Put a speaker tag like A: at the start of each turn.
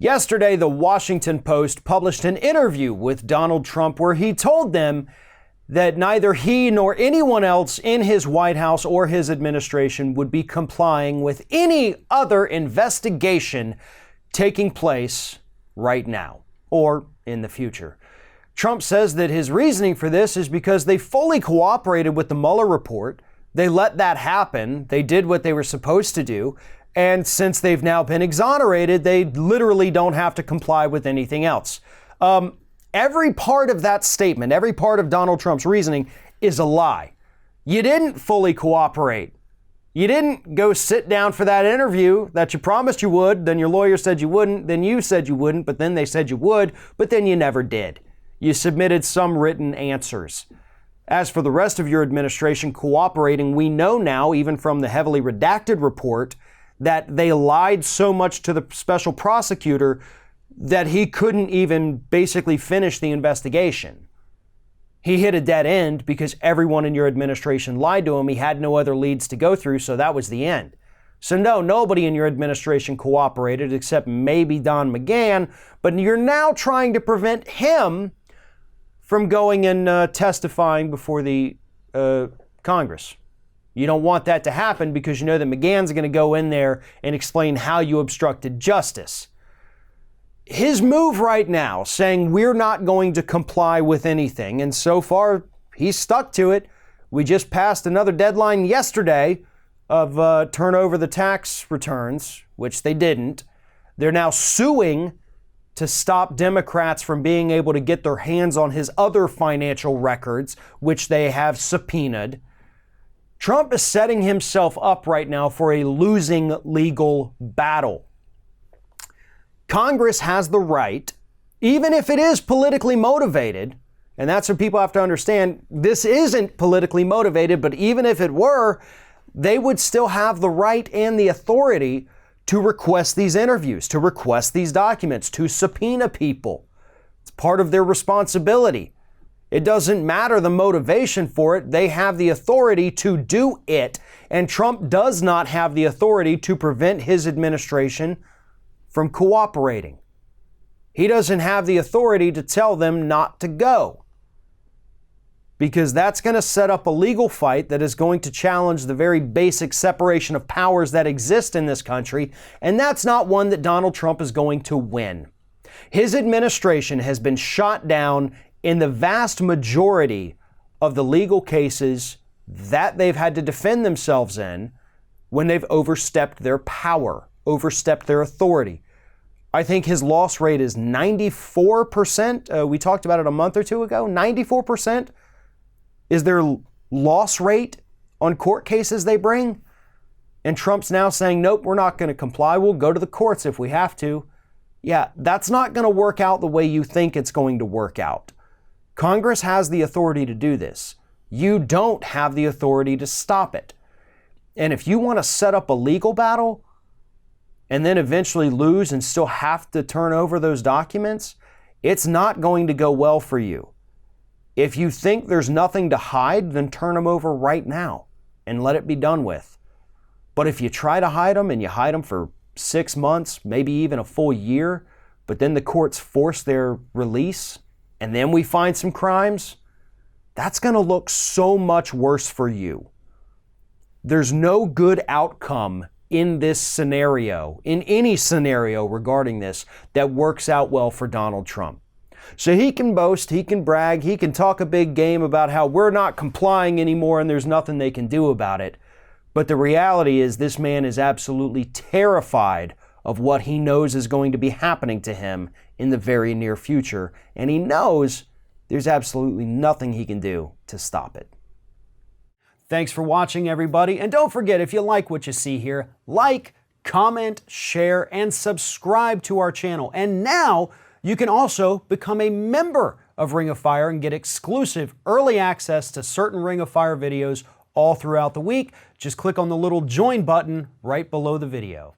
A: Yesterday, the Washington Post published an interview with Donald Trump where he told them that neither he nor anyone else in his White House or his administration would be complying with any other investigation taking place right now or in the future. Trump says that his reasoning for this is because they fully cooperated with the Mueller report. They let that happen. They did what they were supposed to do. And since they've now been exonerated, they literally don't have to comply with anything else. Every part of that statement, every part of Donald Trump's reasoning is a lie. You didn't fully cooperate. You didn't go sit down for that interview that you promised you would, then your lawyer said you wouldn't, then you said you wouldn't, but then they said you would, but then you never did. You submitted some written answers. As for the rest of your administration cooperating, we know now, even from the heavily redacted report, that they lied so much to the special prosecutor that he couldn't even basically finish the investigation. He hit a dead end because everyone in your administration lied to him. He had no other leads to go through, so that was the end. So no, nobody in your administration cooperated except maybe Don McGahn, but you're now trying to prevent him from going and testifying before the Congress. You don't want that to happen because you know that McGahn's going to go in there and explain how you obstructed justice. His move right now, saying we're not going to comply with anything, and so far he's stuck to it. We just passed another deadline yesterday of turn over the tax returns, which they didn't. They're now suing to stop Democrats from being able to get their hands on his other financial records, which they have subpoenaed. Trump is setting himself up right now for a losing legal battle. Congress has the right, even if it is politically motivated, and that's what people have to understand, this isn't politically motivated, but even if it were, they would still have the right and the authority to request these interviews, to request these documents, to subpoena people. It's part of their responsibility. It doesn't matter the motivation for it. They have the authority to do it. And Trump does not have the authority to prevent his administration from cooperating. He doesn't have the authority to tell them not to go, because that's going to set up a legal fight that is going to challenge the very basic separation of powers that exist in this country. And that's not one that Donald Trump is going to win. His administration has been shot down in the vast majority of the legal cases that they've had to defend themselves in when they've overstepped their power, overstepped their authority. I think his loss rate is 94%. We talked about it a month or two ago. 94% is their loss rate on court cases they bring. And Trump's now saying, nope, we're not going to comply. We'll go to the courts if we have to. Yeah, that's not going to work out the way you think it's going to work out. Congress has the authority to do this. You don't have the authority to stop it. And if you want to set up a legal battle and then eventually lose and still have to turn over those documents, it's not going to go well for you. If you think there's nothing to hide, then turn them over right now and let it be done with. But if you try to hide them and you hide them for 6 months, maybe even a full year, but then the courts force their release, and then we find some crimes, that's going to look so much worse for you. There's no good outcome in this scenario, in any scenario regarding this, that works out well for Donald Trump. So he can boast, he can brag, he can talk a big game about how we're not complying anymore and there's nothing they can do about it. But the reality is this man is absolutely terrified of what he knows is going to be happening to him in the very near future. And he knows there's absolutely nothing he can do to stop it. Thanks for watching, everybody. And don't forget, if you like what you see here, like, comment, share, and subscribe to our channel. And now you can also become a member of Ring of Fire and get exclusive early access to certain Ring of Fire videos all throughout the week. Just click on the little join button right below the video.